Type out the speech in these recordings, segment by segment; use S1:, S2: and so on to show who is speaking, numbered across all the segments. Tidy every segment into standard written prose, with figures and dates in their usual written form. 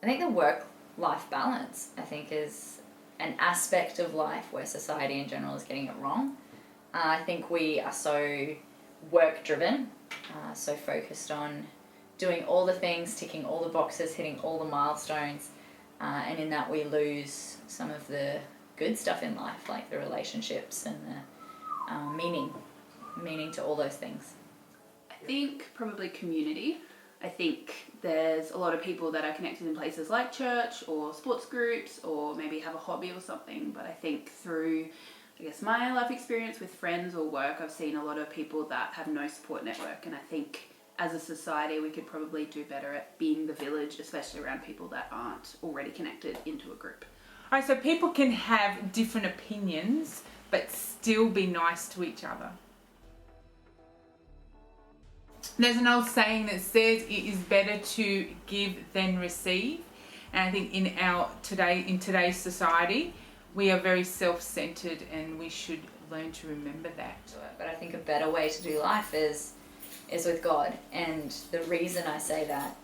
S1: I think the work-life balance, I think, is an aspect of life where society in general is getting it wrong. I think we are so work-driven, so focused on doing all the things, ticking all the boxes, hitting all the milestones, and in that we lose some of the good stuff in life, like the relationships and the meaning to all those things.
S2: I think probably community. I think there's a lot of people that are connected in places like church or sports groups or maybe have a hobby or something, but I think through my life experience with friends or work, I've seen a lot of people that have no support network, and I think as a society we could probably do better at being the village, especially around people that aren't already connected into a group.
S3: All right, so people can have different opinions but still be nice to each other. There's an old saying that says it is better to give than receive, and I think in today's society we are very self-centered, and we should learn to remember that.
S1: But I think a better way to do life is with God, and the reason I say that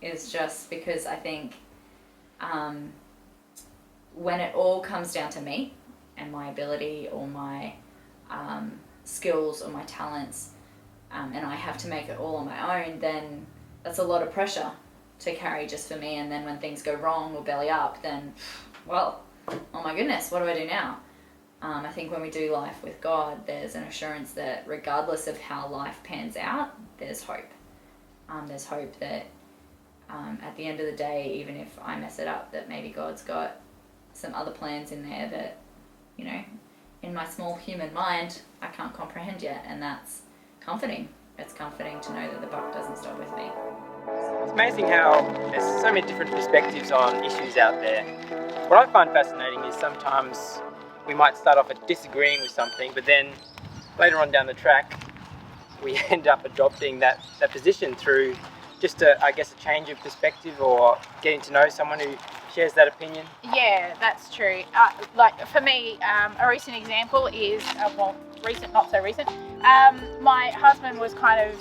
S1: is just because I think when it all comes down to me and my ability or my skills or my talents, and I have to make it all on my own, then that's a lot of pressure to carry just for me. And then when things go wrong or belly up, then, well, oh my goodness, what do I do now? I think when we do life with God, there's an assurance that regardless of how life pans out, there's hope. There's hope that at the end of the day, even if I mess it up, that maybe God's got some other plans in there that, in my small human mind, I can't comprehend yet. And that's comforting. It's comforting to know that the buck doesn't stop with me.
S4: It's amazing how there's so many different perspectives on issues out there. What I find fascinating is sometimes we might start off at disagreeing with something, but then later on down the track we end up adopting that position through just a change of perspective or getting to know someone who shares that opinion.
S5: Yeah, that's true. For me, a recent example is, recent, not so recent, my husband was kind of,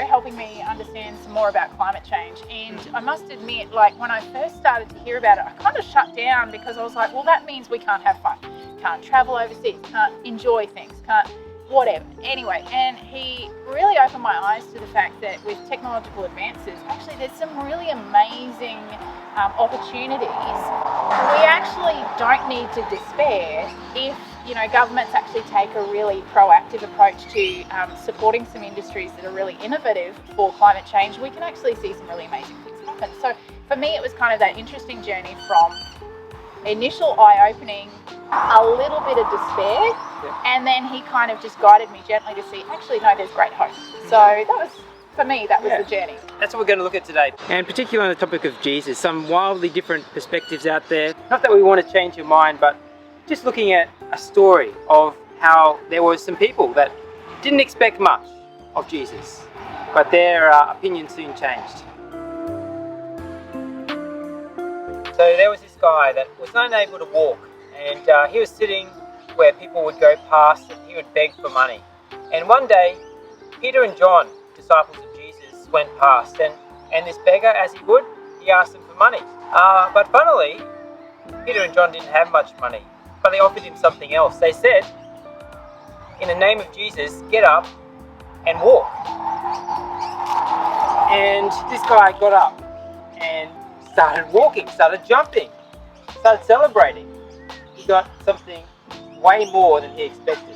S5: helping me understand some more about climate change. And I must admit, when I first started to hear about it, I kind of shut down because I was like, well, that means we can't have fun, can't travel overseas, can't enjoy things, can't whatever. Anyway, and he really opened my eyes to the fact that with technological advances, actually there's some really amazing opportunities. We actually don't need to despair if governments actually take a really proactive approach to supporting some industries that are really innovative for climate change. We can actually see some really amazing things happen. So for me, it was kind of that interesting journey from initial eye-opening, a little bit of despair, and then he kind of just guided me gently to see, actually, no, there's great hope. So that was, for me, that was the journey.
S4: That's what we're going to look at today. And particularly on the topic of Jesus, some wildly different perspectives out there. Not that we want to change your mind, but just looking at a story of how there were some people that didn't expect much of Jesus, but their opinion soon changed. So there was this guy that was unable to walk, and he was sitting where people would go past and he would beg for money. And one day, Peter and John, disciples of Jesus, went past, and this beggar, as he would, he asked them for money. But funnily, Peter and John didn't have much money, but they offered him something else. They said, in the name of Jesus, get up and walk. And this guy got up and started walking, started jumping, started celebrating. He got something way more than he expected.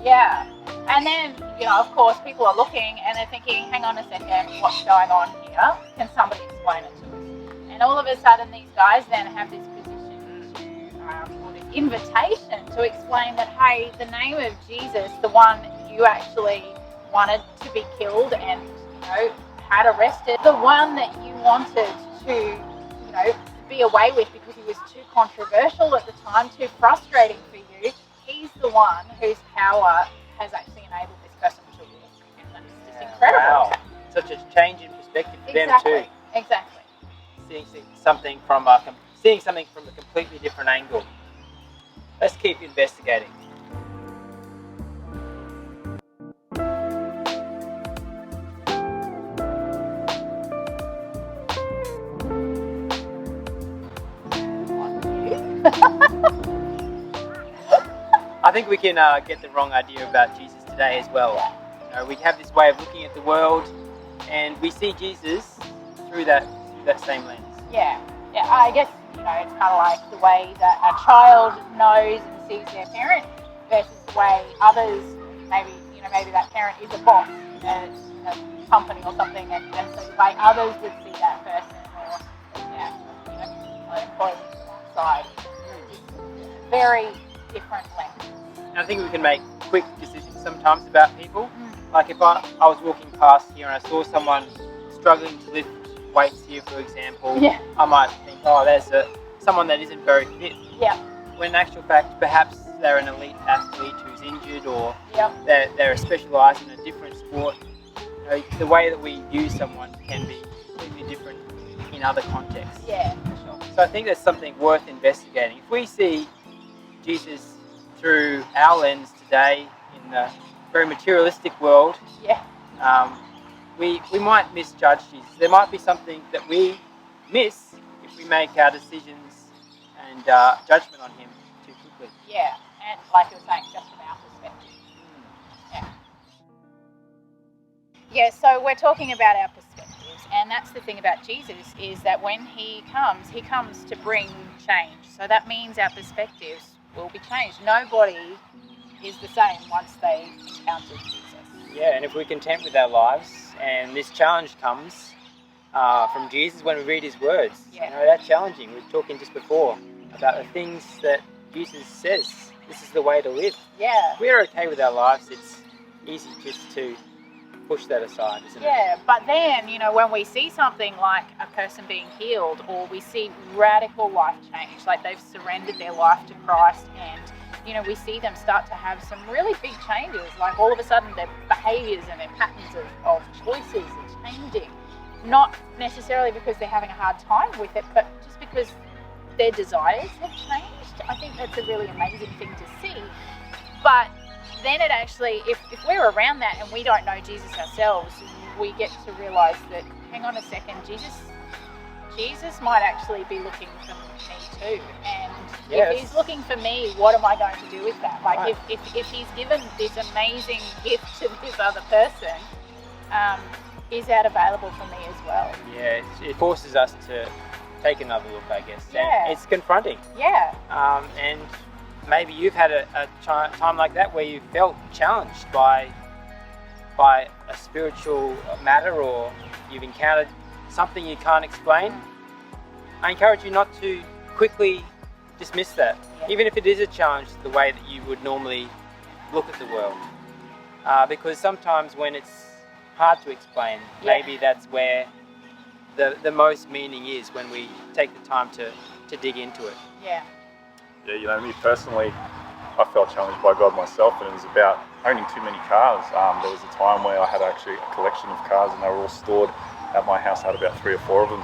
S5: Yeah. And then, of course, people are looking and they're thinking, hang on a second, what's going on here? Can somebody explain it to us? And all of a sudden, these guys then have this position or this invitation to explain that, hey, the name of Jesus, the one you actually wanted to be killed and, had arrested, the one that you wanted to, be away with because he was too controversial at the time, too frustrating for you, he's the one whose power has actually enabled this person to walk. And that's just incredible.
S4: Wow. Such a change in perspective for them too.
S5: Exactly.
S4: Seeing something from a completely different angle. Let's keep investigating. I think we can get the wrong idea about Jesus today as well. You know, we have this way of looking at the world, and we see Jesus through that same lens.
S5: Yeah, I guess, it's kind of like the way that a child knows and sees their parent versus the way others, maybe that parent is a boss in a company or something, and so the way others would see that person, or an employee outside, very different lens.
S4: And I think we can make quick decisions sometimes about people. Like if I was walking past here and I saw someone struggling to lift weights here, for example, I might think, oh, there's someone that isn't very fit.
S5: Yeah.
S4: When in actual fact, perhaps they're an elite athlete who's injured, or they're specialised in a different sport. The way that we view someone can be completely different in other contexts.
S5: Yeah, for sure.
S4: So I think that's something worth investigating. If we see Jesus through our lens today in the very materialistic world, we might misjudge Jesus. There might be something that we miss if we make our decisions and judgment on him too quickly.
S5: Yeah, and like you were saying, just from our perspective. Yeah, so we're talking about our perspectives, and that's the thing about Jesus, is that when he comes to bring change. So that means our perspectives will be changed. Nobody is the same once they encounter Jesus.
S4: Yeah, and if we're content with our lives, and this challenge comes from Jesus when we read his words, that's challenging. We were talking just before about the things that Jesus says. This is the way to live.
S5: Yeah.
S4: If we're okay with our lives, it's easy just to push that aside, isn't it?
S5: Yeah, but then, when we see something like a person being healed, or we see radical life change, like they've surrendered their life to Christ, and we see them start to have some really big changes, like all of a sudden their behaviours and their patterns of choices are changing. Not necessarily because they're having a hard time with it, but just because their desires have changed. I think that's a really amazing thing to see. But then it actually, if we're around that and we don't know Jesus ourselves, we get to realise that, hang on a second, Jesus might actually be looking for me too. And if he's looking for me, what am I going to do with that? Like if he's given this amazing gift to this other person, is that available for me as well?
S4: Yeah, it forces us to take another look, I guess.
S5: Yeah.
S4: And it's confronting.
S5: Yeah.
S4: And maybe you've had a time like that where you felt challenged by a spiritual matter, or you've encountered something you can't explain. I encourage you not to quickly dismiss that, even if it is a challenge the way that you would normally look at the world. Because sometimes when it's hard to explain, maybe that's where the most meaning is, when we take the time to dig into it.
S5: Yeah.
S6: Yeah, me personally, I felt challenged by God myself, and it was about owning too many cars. There was a time where I had actually a collection of cars, and they were all stored at my house. I had about 3 or 4 of them.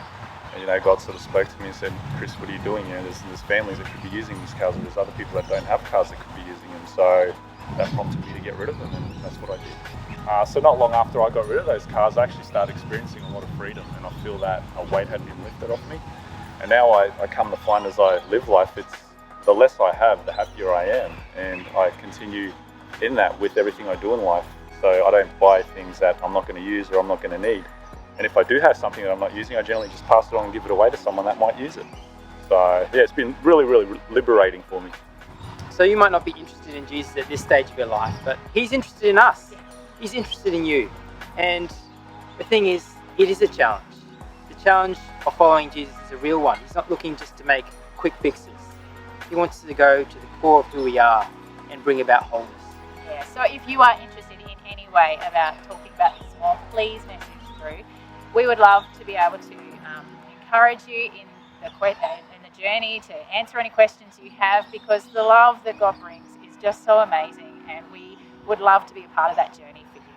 S6: And God sort of spoke to me and said, "Chris, what are you doing? There's families that could be using these cars, and there's other people that don't have cars that could be using them." So that prompted me to get rid of them, and that's what I did. So not long after I got rid of those cars, I actually started experiencing a lot of freedom, and I feel that a weight had been lifted off me. And now I come to find, as I live life, it's the less I have, the happier I am, and I continue in that with everything I do in life. So I don't buy things that I'm not going to use or I'm not going to need. And if I do have something that I'm not using, I generally just pass it on and give it away to someone that might use it. So yeah, it's been really, really liberating for me.
S4: So you might not be interested in Jesus at this stage of your life, but he's interested in us. He's interested in you. And the thing is, it is a challenge. The challenge of following Jesus is a real one. He's not looking just to make quick fixes. He wants to go to the core of who we are and bring about wholeness.
S5: Yeah, so if you are interested in any way about talking about this more, please message through. We would love to be able to encourage you in the journey, to answer any questions you have, because the love that God brings is just so amazing, and we would love to be a part of that journey for you.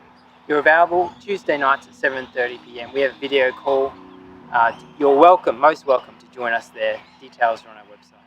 S4: You're available Tuesday nights at 7:30 p.m. We have a video call. You're welcome, most welcome, to join us there. Details are on our website.